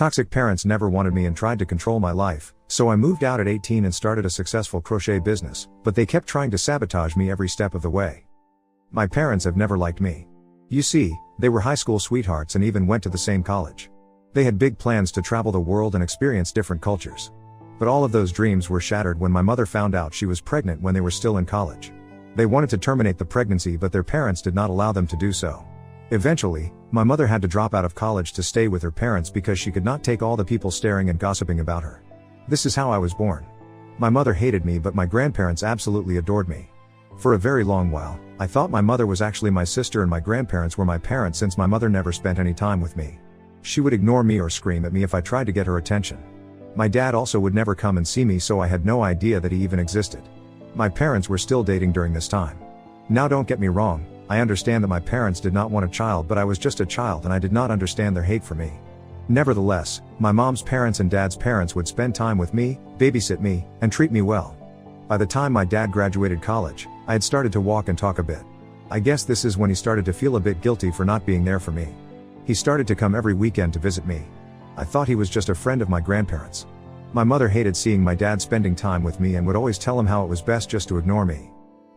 Toxic parents never wanted me and tried to control my life, so I moved out at 18 and started a successful crochet business, but they kept trying to sabotage me every step of the way. My parents have never liked me. You see, they were high school sweethearts and even went to the same college. They had big plans to travel the world and experience different cultures. But all of those dreams were shattered when my mother found out she was pregnant when they were still in college. They wanted to terminate the pregnancy, but their parents did not allow them to do so. Eventually, my mother had to drop out of college to stay with her parents because she could not take all the people staring and gossiping about her. This is how I was born. My mother hated me, but my grandparents absolutely adored me. For a very long while, I thought my mother was actually my sister and my grandparents were my parents, since my mother never spent any time with me. She would ignore me or scream at me if I tried to get her attention. My dad also would never come and see me, so I had no idea that he even existed. My parents were still dating during this time. Now don't get me wrong, I understand that my parents did not want a child, but I was just a child and I did not understand their hate for me. Nevertheless, my mom's parents and dad's parents would spend time with me, babysit me, and treat me well. By the time my dad graduated college, I had started to walk and talk a bit. I guess this is when he started to feel a bit guilty for not being there for me. He started to come every weekend to visit me. I thought he was just a friend of my grandparents. My mother hated seeing my dad spending time with me and would always tell him how it was best just to ignore me.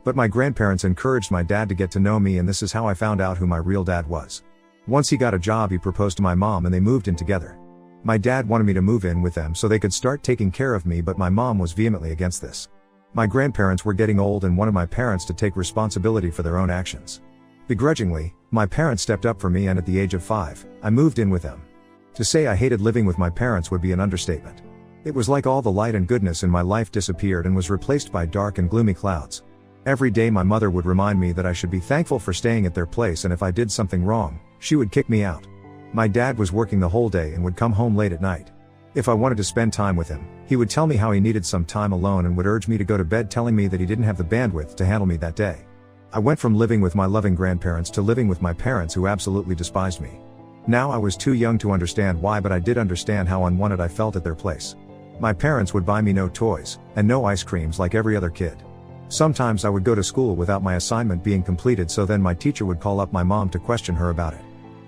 But my grandparents encouraged my dad to get to know me, and this is how I found out who my real dad was. Once he got a job, he proposed to my mom and they moved in together. My dad wanted me to move in with them so they could start taking care of me, but my mom was vehemently against this. My grandparents were getting old and wanted my parents to take responsibility for their own actions. Begrudgingly, my parents stepped up for me, and at the age of 5, I moved in with them. To say I hated living with my parents would be an understatement. It was like all the light and goodness in my life disappeared and was replaced by dark and gloomy clouds. Every day my mother would remind me that I should be thankful for staying at their place, and if I did something wrong, she would kick me out. My dad was working the whole day and would come home late at night. If I wanted to spend time with him, he would tell me how he needed some time alone and would urge me to go to bed, telling me that he didn't have the bandwidth to handle me that day. I went from living with my loving grandparents to living with my parents who absolutely despised me. Now I was too young to understand why, but I did understand how unwanted I felt at their place. My parents would buy me no toys, and no ice creams like every other kid. Sometimes I would go to school without my assignment being completed, so then my teacher would call up my mom to question her about it.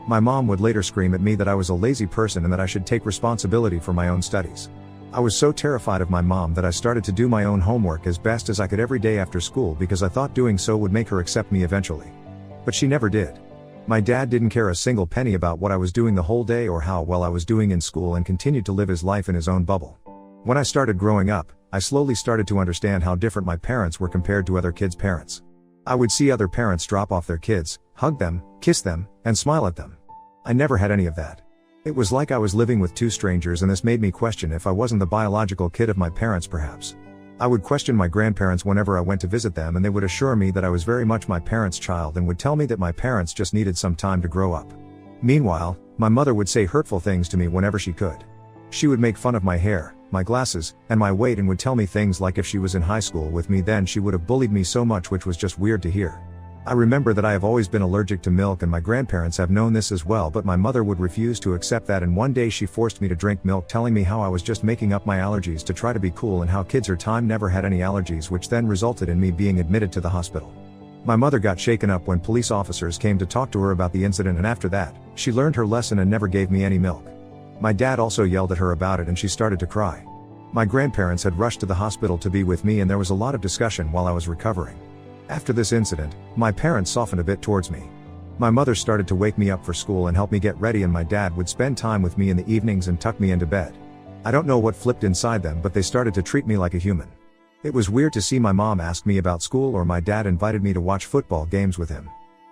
My mom would later scream at me that I was a lazy person and that I should take responsibility for my own studies. I was so terrified of my mom that I started to do my own homework as best as I could every day after school, because I thought doing so would make her accept me eventually. But she never did. My dad didn't care a single penny about what I was doing the whole day or how well I was doing in school, and continued to live his life in his own bubble. When I started growing up, I slowly started to understand how different my parents were compared to other kids' parents. I would see other parents drop off their kids, hug them, kiss them, and smile at them. I never had any of that. It was like I was living with two strangers, and this made me question if I wasn't the biological kid of my parents perhaps. I would question my grandparents whenever I went to visit them, and they would assure me that I was very much my parents' child and would tell me that my parents just needed some time to grow up. Meanwhile, my mother would say hurtful things to me whenever she could. She would make fun of my hair, my glasses, and my weight, and would tell me things like if she was in high school with me then she would have bullied me so much, which was just weird to hear. I remember that I have always been allergic to milk, and my grandparents have known this as well, but my mother would refuse to accept that, and one day she forced me to drink milk, telling me how I was just making up my allergies to try to be cool and how kids her time never had any allergies, which then resulted in me being admitted to the hospital. My mother got shaken up when police officers came to talk to her about the incident, and after that, she learned her lesson and never gave me any milk. My dad also yelled at her about it and she started to cry. My grandparents had rushed to the hospital to be with me, and there was a lot of discussion while I was recovering. After this incident, my parents softened a bit towards me. My mother started to wake me up for school and help me get ready, and my dad would spend time with me in the evenings and tuck me into bed. I don't know what flipped inside them, but they started to treat me like a human. It was weird to see my mom ask me about school, or my dad invited me to watch football games with him.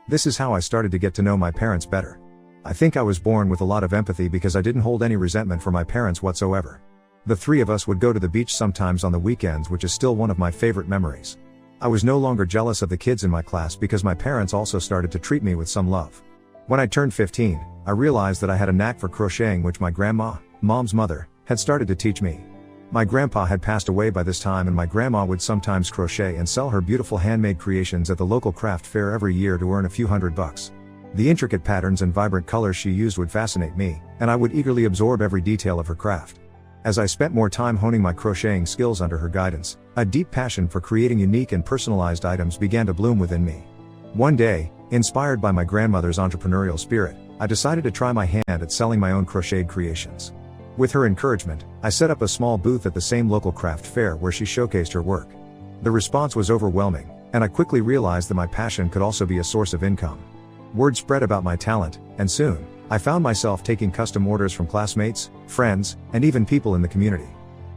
This is how I started to get to know my parents better. I think I was born with a lot of empathy because I didn't hold any resentment for my parents whatsoever. The three of us would go to the beach sometimes on the weekends, which is still one of my favorite memories. I was no longer jealous of the kids in my class because my parents also started to treat me with some love. When I turned 15, I realized that I had a knack for crocheting, which my grandma, Mom's mother, had started to teach me. My grandpa had passed away by this time, and my grandma would sometimes crochet and sell her beautiful handmade creations at the local craft fair every year to earn a few $100. The intricate patterns and vibrant colors she used would fascinate me, and I would eagerly absorb every detail of her craft. As I spent more time honing my crocheting skills under her guidance, a deep passion for creating unique and personalized items began to bloom within me. One day, inspired by my grandmother's entrepreneurial spirit, I decided to try my hand at selling my own crocheted creations. With her encouragement, I set up a small booth at the same local craft fair where she showcased her work. The response was overwhelming, and I quickly realized that my passion could also be a source of income. Word spread about my talent, and soon, I found myself taking custom orders from classmates, friends, and even people in the community.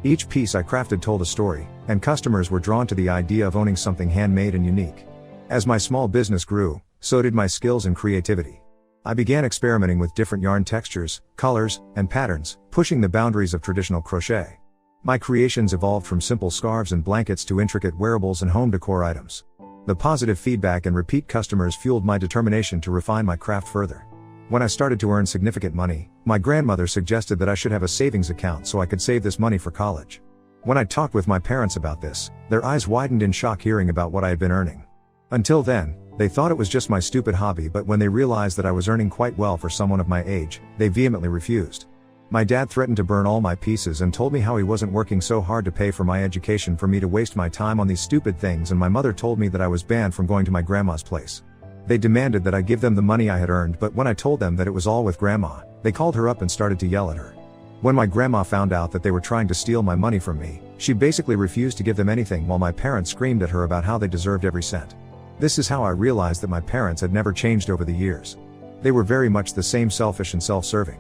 Each piece I crafted told a story, and customers were drawn to the idea of owning something handmade and unique. As my small business grew, so did my skills and creativity. I began experimenting with different yarn textures, colors, and patterns, pushing the boundaries of traditional crochet. My creations evolved from simple scarves and blankets to intricate wearables and home decor items. The positive feedback and repeat customers fueled my determination to refine my craft further. When I started to earn significant money, my grandmother suggested that I should have a savings account so I could save this money for college. When I talked with my parents about this, their eyes widened in shock hearing about what I had been earning. Until then, they thought it was just my stupid hobby, but when they realized that I was earning quite well for someone of my age, they vehemently refused. My dad threatened to burn all my pieces and told me how he wasn't working so hard to pay for my education for me to waste my time on these stupid things, and my mother told me that I was banned from going to my grandma's place. They demanded that I give them the money I had earned, but when I told them that it was all with grandma, they called her up and started to yell at her. When my grandma found out that they were trying to steal my money from me, she basically refused to give them anything while my parents screamed at her about how they deserved every cent. This is how I realized that my parents had never changed over the years. They were very much the same, selfish and self-serving.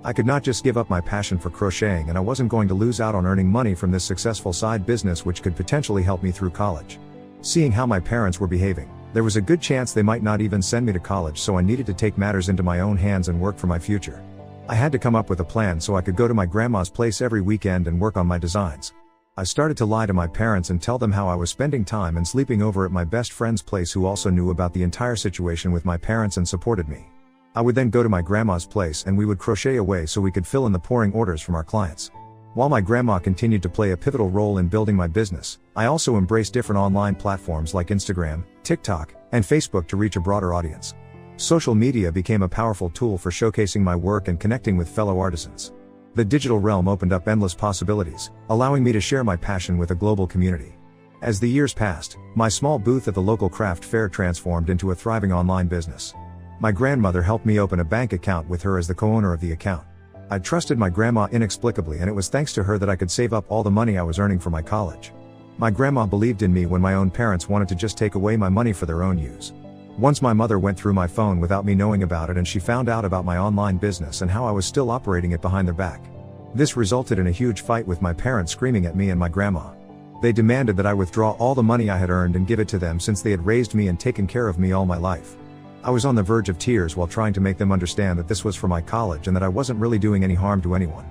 I could not just give up my passion for crocheting, and I wasn't going to lose out on earning money from this successful side business which could potentially help me through college. Seeing how my parents were behaving, there was a good chance they might not even send me to college, so I needed to take matters into my own hands and work for my future. I had to come up with a plan so I could go to my grandma's place every weekend and work on my designs. I started to lie to my parents and tell them how I was spending time and sleeping over at my best friend's place, who also knew about the entire situation with my parents and supported me. I would then go to my grandma's place and we would crochet away so we could fill in the pouring orders from our clients. While my grandma continued to play a pivotal role in building my business, I also embraced different online platforms like Instagram, TikTok, and Facebook to reach a broader audience. Social media became a powerful tool for showcasing my work and connecting with fellow artisans. The digital realm opened up endless possibilities, allowing me to share my passion with a global community. As the years passed, my small booth at the local craft fair transformed into a thriving online business. My grandmother helped me open a bank account with her as the co-owner of the account. I trusted my grandma inexplicably, and it was thanks to her that I could save up all the money I was earning for my college. My grandma believed in me when my own parents wanted to just take away my money for their own use. Once my mother went through my phone without me knowing about it, and she found out about my online business and how I was still operating it behind their back. This resulted in a huge fight with my parents screaming at me and my grandma. They demanded that I withdraw all the money I had earned and give it to them, since they had raised me and taken care of me all my life. I was on the verge of tears while trying to make them understand that this was for my college and that I wasn't really doing any harm to anyone.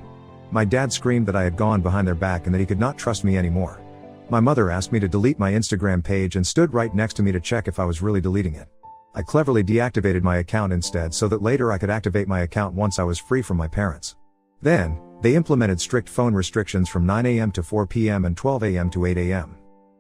My dad screamed that I had gone behind their back and that he could not trust me anymore. My mother asked me to delete my Instagram page and stood right next to me to check if I was really deleting it. I cleverly deactivated my account instead so that later I could activate my account once I was free from my parents. Then, they implemented strict phone restrictions from 9 a.m. to 4 p.m. and 12 a.m. to 8 a.m.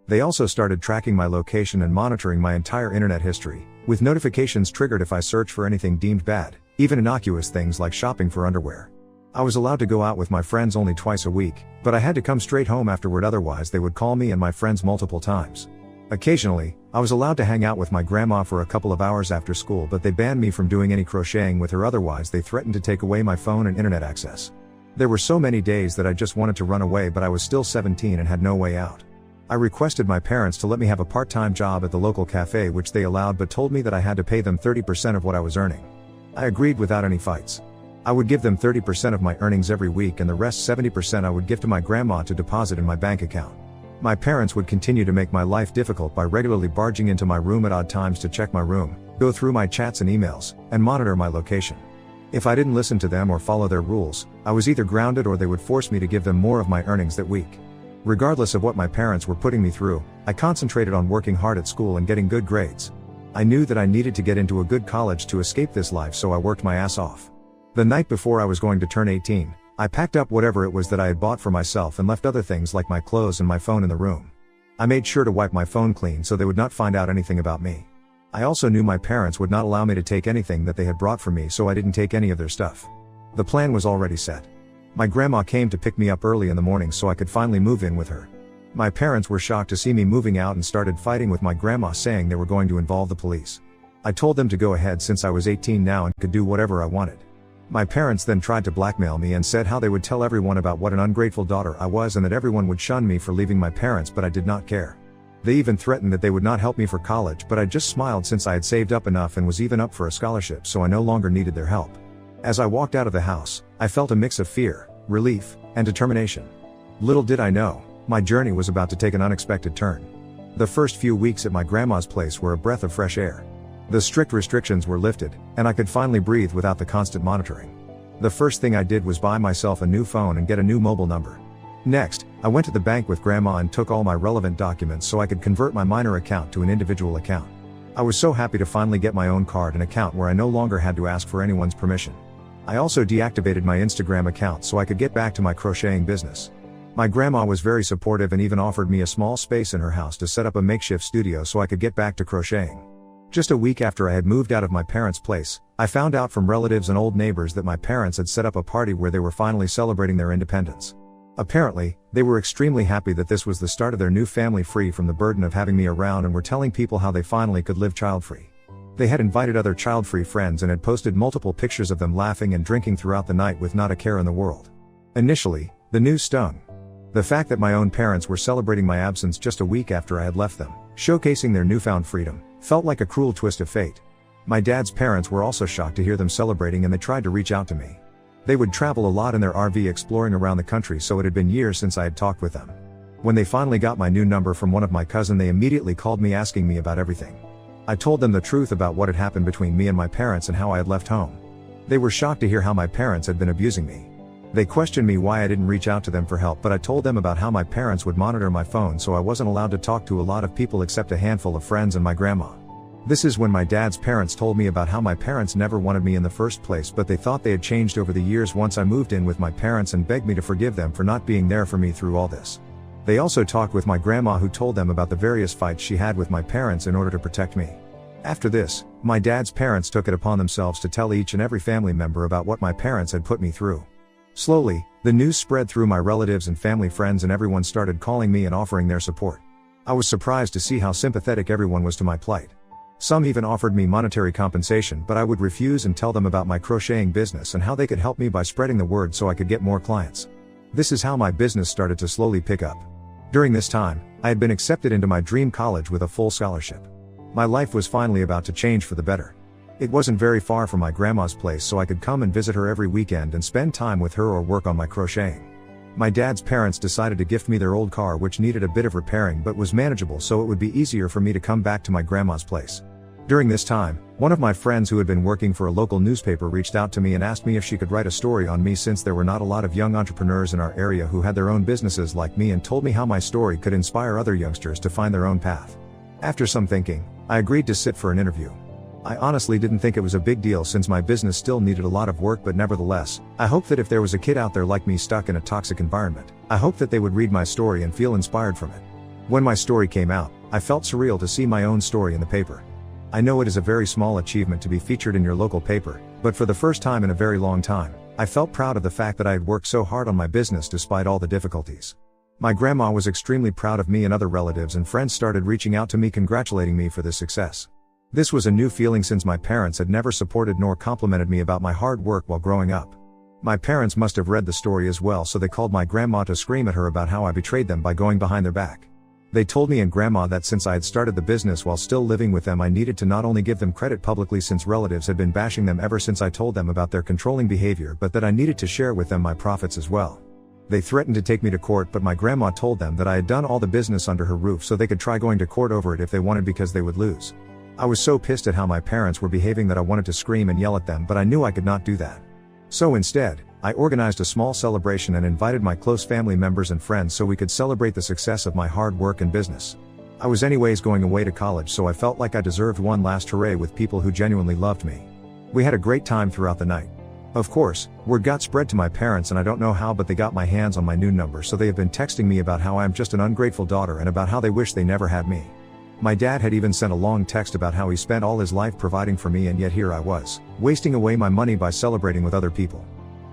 They also started tracking my location and monitoring my entire internet history, with notifications triggered if I searched for anything deemed bad, even innocuous things like shopping for underwear. I was allowed to go out with my friends only twice a week, but I had to come straight home afterward, otherwise they would call me and my friends multiple times. Occasionally, I was allowed to hang out with my grandma for a couple of hours after school, but they banned me from doing any crocheting with her, otherwise they threatened to take away my phone and internet access. There were so many days that I just wanted to run away, but I was still 17 and had no way out. I requested my parents to let me have a part-time job at the local cafe, which they allowed, but told me that I had to pay them 30% of what I was earning. I agreed without any fights. I would give them 30% of my earnings every week, and the rest 70% I would give to my grandma to deposit in my bank account. My parents would continue to make my life difficult by regularly barging into my room at odd times to check my room, go through my chats and emails, and monitor my location. If I didn't listen to them or follow their rules, I was either grounded or they would force me to give them more of my earnings that week. Regardless of what my parents were putting me through, I concentrated on working hard at school and getting good grades. I knew that I needed to get into a good college to escape this life, so I worked my ass off. The night before I was going to turn 18, I packed up whatever it was that I had bought for myself and left other things like my clothes and my phone in the room. I made sure to wipe my phone clean so they would not find out anything about me. I also knew my parents would not allow me to take anything that they had brought for me, so I didn't take any of their stuff. The plan was already set. My grandma came to pick me up early in the morning so I could finally move in with her. My parents were shocked to see me moving out and started fighting with my grandma, saying they were going to involve the police. I told them to go ahead since I was 18 now and could do whatever I wanted. My parents then tried to blackmail me and said how they would tell everyone about what an ungrateful daughter I was and that everyone would shun me for leaving my parents, but I did not care. They even threatened that they would not help me for college, but I just smiled since I had saved up enough and was even up for a scholarship, so I no longer needed their help. As I walked out of the house, I felt a mix of fear, relief, and determination. Little did I know, my journey was about to take an unexpected turn. The first few weeks at my grandma's place were a breath of fresh air. The strict restrictions were lifted, and I could finally breathe without the constant monitoring. The first thing I did was buy myself a new phone and get a new mobile number. Next, I went to the bank with Grandma and took all my relevant documents so I could convert my minor account to an individual account. I was so happy to finally get my own card and account where I no longer had to ask for anyone's permission. I also deactivated my Instagram account so I could get back to my crocheting business. My grandma was very supportive and even offered me a small space in her house to set up a makeshift studio so I could get back to crocheting. Just a week after I had moved out of my parents' place, I found out from relatives and old neighbors that my parents had set up a party where they were finally celebrating their independence. Apparently, they were extremely happy that this was the start of their new family free from the burden of having me around and were telling people how they finally could live child-free. They had invited other child-free friends and had posted multiple pictures of them laughing and drinking throughout the night with not a care in the world. Initially, the news stung. The fact that my own parents were celebrating my absence just a week after I had left them, showcasing their newfound freedom, felt like a cruel twist of fate. My dad's parents were also shocked to hear them celebrating and they tried to reach out to me. They would travel a lot in their RV exploring around the country, so it had been years since I had talked with them. When they finally got my new number from one of my cousins, they immediately called me asking me about everything. I told them the truth about what had happened between me and my parents and how I had left home. They were shocked to hear how my parents had been abusing me. They questioned me why I didn't reach out to them for help, but I told them about how my parents would monitor my phone, so I wasn't allowed to talk to a lot of people except a handful of friends and my grandma. This is when my dad's parents told me about how my parents never wanted me in the first place, but they thought they had changed over the years once I moved in with my parents and begged me to forgive them for not being there for me through all this. They also talked with my grandma, who told them about the various fights she had with my parents in order to protect me. After this, my dad's parents took it upon themselves to tell each and every family member about what my parents had put me through. Slowly, the news spread through my relatives and family friends, and everyone started calling me and offering their support. I was surprised to see how sympathetic everyone was to my plight. Some even offered me monetary compensation, but I would refuse and tell them about my crocheting business and how they could help me by spreading the word so I could get more clients. This is how my business started to slowly pick up. During this time, I had been accepted into my dream college with a full scholarship. My life was finally about to change for the better. It wasn't very far from my grandma's place, so I could come and visit her every weekend and spend time with her or work on my crocheting. My dad's parents decided to gift me their old car, which needed a bit of repairing but was manageable, so it would be easier for me to come back to my grandma's place. During this time, one of my friends who had been working for a local newspaper reached out to me and asked me if she could write a story on me, since there were not a lot of young entrepreneurs in our area who had their own businesses like me, and told me how my story could inspire other youngsters to find their own path. After some thinking, I agreed to sit for an interview. I honestly didn't think it was a big deal since my business still needed a lot of work, but nevertheless, I hoped that if there was a kid out there like me stuck in a toxic environment, I hoped that they would read my story and feel inspired from it. When my story came out, I felt surreal to see my own story in the paper. I know it is a very small achievement to be featured in your local paper, but for the first time in a very long time, I felt proud of the fact that I had worked so hard on my business despite all the difficulties. My grandma was extremely proud of me, and other relatives and friends started reaching out to me congratulating me for this success. This was a new feeling since my parents had never supported nor complimented me about my hard work while growing up. My parents must have read the story as well, so they called my grandma to scream at her about how I betrayed them by going behind their back. They told me and grandma that since I had started the business while still living with them, I needed to not only give them credit publicly since relatives had been bashing them ever since I told them about their controlling behavior, but that I needed to share with them my profits as well. They threatened to take me to court, but my grandma told them that I had done all the business under her roof, so they could try going to court over it if they wanted, because they would lose. I was so pissed at how my parents were behaving that I wanted to scream and yell at them, but I knew I could not do that. So instead, I organized a small celebration and invited my close family members and friends so we could celebrate the success of my hard work and business. I was anyways going away to college, so I felt like I deserved one last hooray with people who genuinely loved me. We had a great time throughout the night. Of course, word got spread to my parents, and I don't know how, but they got my hands on my new number, so they have been texting me about how I'm just an ungrateful daughter and about how they wish they never had me. My dad had even sent a long text about how he spent all his life providing for me, and yet here I was, wasting away my money by celebrating with other people.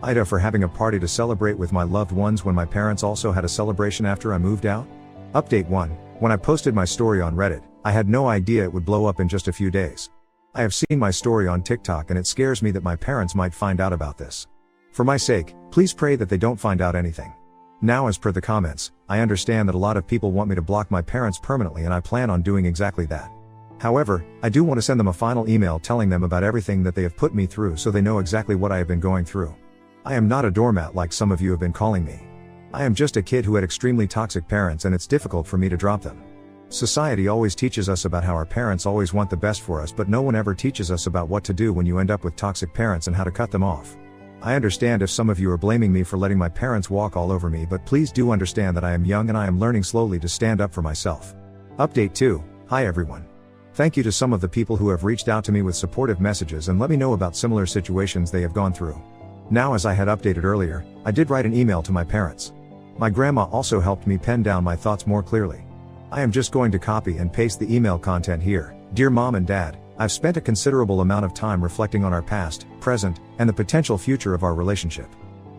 Ida for having a party to celebrate with my loved ones when my parents also had a celebration after I moved out. Update 1. When I posted my story on Reddit, I had no idea it would blow up in just a few days. I have seen my story on TikTok and it scares me that my parents might find out about this. For my sake, please pray that they don't find out anything. Now, as per the comments, I understand that a lot of people want me to block my parents permanently, and I plan on doing exactly that. However, I do want to send them a final email telling them about everything that they have put me through so they know exactly what I have been going through. I am not a doormat like some of you have been calling me. I am just a kid who had extremely toxic parents, and it's difficult for me to drop them. Society always teaches us about how our parents always want the best for us, but no one ever teaches us about what to do when you end up with toxic parents and how to cut them off. I understand if some of you are blaming me for letting my parents walk all over me, but please do understand that I am young and I am learning slowly to stand up for myself. Update 2. Hi everyone. Thank you to some of the people who have reached out to me with supportive messages and let me know about similar situations they have gone through. Now, as I had updated earlier, I did write an email to my parents. My grandma also helped me pen down my thoughts more clearly. I am just going to copy and paste the email content here. Dear Mom and Dad, I've spent a considerable amount of time reflecting on our past, present, and the potential future of our relationship.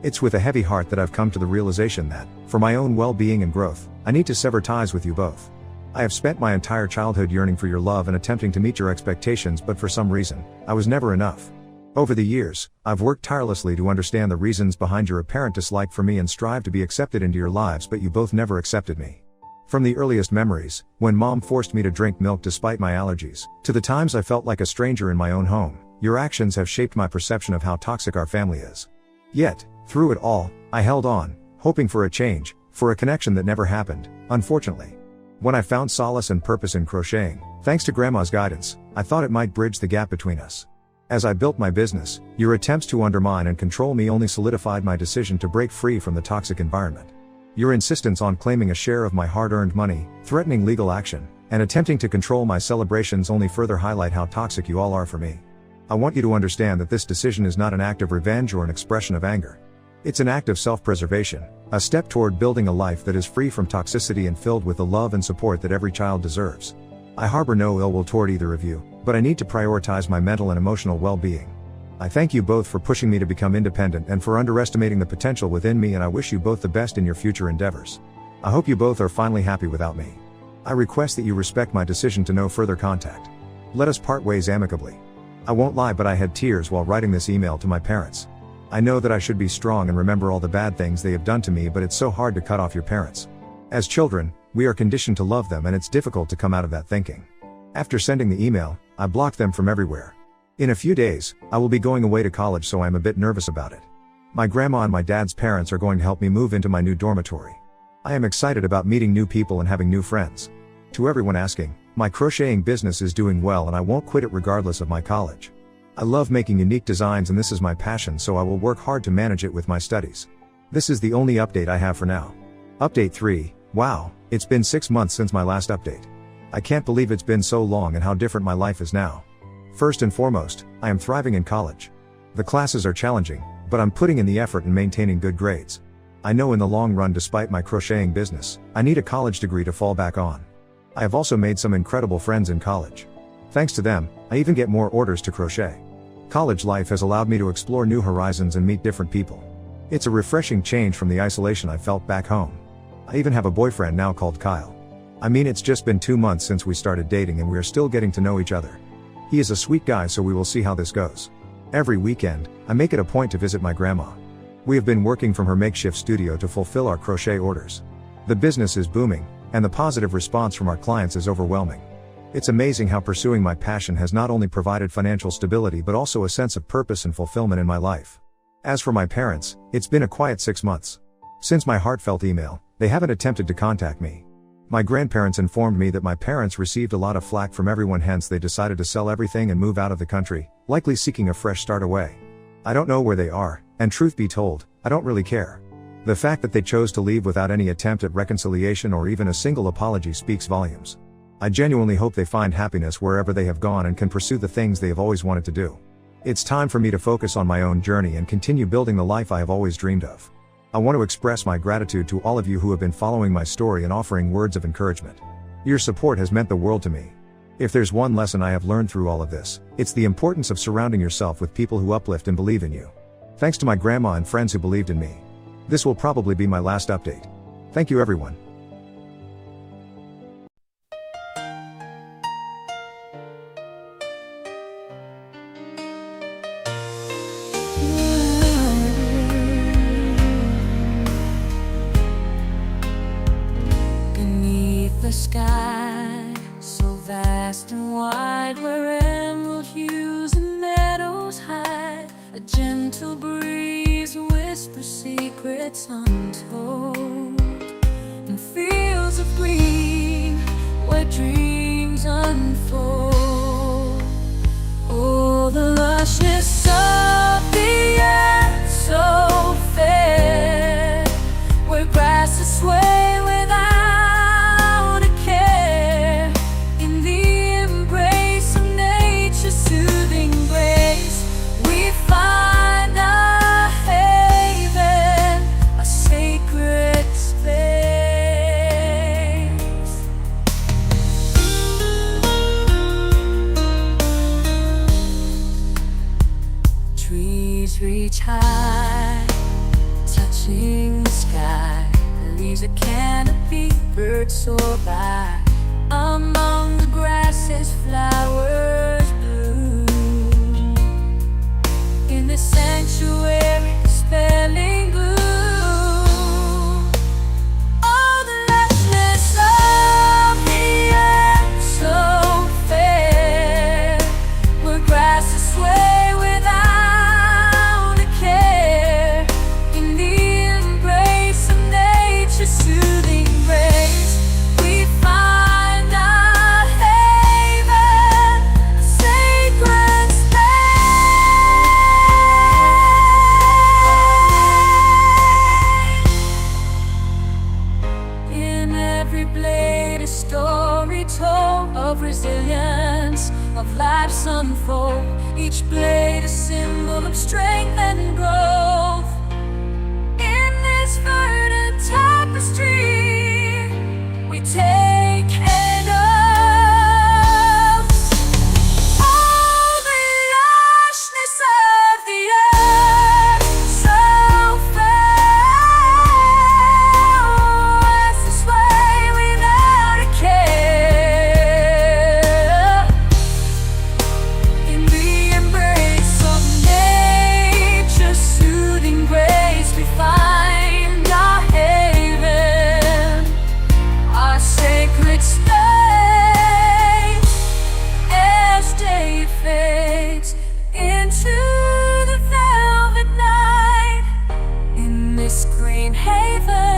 It's with a heavy heart that I've come to the realization that, for my own well-being and growth, I need to sever ties with you both. I have spent my entire childhood yearning for your love and attempting to meet your expectations, but for some reason, I was never enough. Over the years, I've worked tirelessly to understand the reasons behind your apparent dislike for me and strive to be accepted into your lives, but you both never accepted me. From the earliest memories, when Mom forced me to drink milk despite my allergies, to the times I felt like a stranger in my own home, your actions have shaped my perception of how toxic our family is. Yet, through it all, I held on, hoping for a change, for a connection that never happened, unfortunately. When I found solace and purpose in crocheting, thanks to Grandma's guidance, I thought it might bridge the gap between us. As I built my business, your attempts to undermine and control me only solidified my decision to break free from the toxic environment. Your insistence on claiming a share of my hard-earned money, threatening legal action, and attempting to control my celebrations only further highlight how toxic you all are for me. I want you to understand that this decision is not an act of revenge or an expression of anger. It's an act of self-preservation, a step toward building a life that is free from toxicity and filled with the love and support that every child deserves. I harbor no ill will toward either of you, but I need to prioritize my mental and emotional well-being. I thank you both for pushing me to become independent and for underestimating the potential within me, and I wish you both the best in your future endeavors. I hope you both are finally happy without me. I request that you respect my decision to no further contact. Let us part ways amicably. I won't lie, but I had tears while writing this email to my parents. I know that I should be strong and remember all the bad things they have done to me, but it's so hard to cut off your parents. As children, we are conditioned to love them, and it's difficult to come out of that thinking. After sending the email, I blocked them from everywhere. In a few days, I will be going away to college, so I am a bit nervous about it. My grandma and my dad's parents are going to help me move into my new dormitory. I am excited about meeting new people and having new friends. To everyone asking, my crocheting business is doing well and I won't quit it regardless of my college. I love making unique designs and this is my passion, so I will work hard to manage it with my studies. This is the only update I have for now. Update 3. Wow, it's been 6 months since my last update. I can't believe it's been so long and how different my life is now. First and foremost, I am thriving in college. The classes are challenging, but I'm putting in the effort and maintaining good grades. I know in the long run, despite my crocheting business, I need a college degree to fall back on. I have also made some incredible friends in college. Thanks to them, I even get more orders to crochet. College life has allowed me to explore new horizons and meet different people. It's a refreshing change from the isolation I felt back home. I even have a boyfriend now called Kyle. I mean, it's just been 2 months since we started dating and we are still getting to know each other. He is a sweet guy, so we will see how this goes. Every weekend, I make it a point to visit my grandma. We have been working from her makeshift studio to fulfill our crochet orders. The business is booming, and the positive response from our clients is overwhelming. It's amazing how pursuing my passion has not only provided financial stability but also a sense of purpose and fulfillment in my life. As for my parents, it's been a quiet 6 months. Since my heartfelt email, they haven't attempted to contact me. My grandparents informed me that my parents received a lot of flack from everyone, hence they decided to sell everything and move out of the country, likely seeking a fresh start away. I don't know where they are, and truth be told, I don't really care. The fact that they chose to leave without any attempt at reconciliation or even a single apology speaks volumes. I genuinely hope they find happiness wherever they have gone and can pursue the things they have always wanted to do. It's time for me to focus on my own journey and continue building the life I have always dreamed of. I want to express my gratitude to all of you who have been following my story and offering words of encouragement. Your support has meant the world to me. If there's one lesson I have learned through all of this, it's the importance of surrounding yourself with people who uplift and believe in you. Thanks to my grandma and friends who believed in me. This will probably be my last update. Thank you everyone. the sky, so vast and wide, where emerald hues and meadows hide. A gentle breeze whispers secrets untold, and fields of green where dreams unfold. Oh, the lushness of the earth, so fair, where grasses sway without a care. In the embrace of nature's soothing grace, we find a haven, a sacred space. Trees reach high, touching the sky. The leaves a canopy, birds soar by. Among the grasses, flowers bloom. In the sanctuary, spelling gloom. Oh, the lushness of the earth, so fair, where grasses sway without a care. In the embrace of nature's soothing grace, we find a haven, a sacred space. In every blade a story told of resilience, of life's unfold. Each blade a symbol of strength and growth. In this verdant tapestry, we take an oath. Oh, the lushness of the earth, so fair, as to sway without a care. In the embrace of nature's soothing grace, we find our haven, our sacred space. As day fades into the velvet night, in this green haven,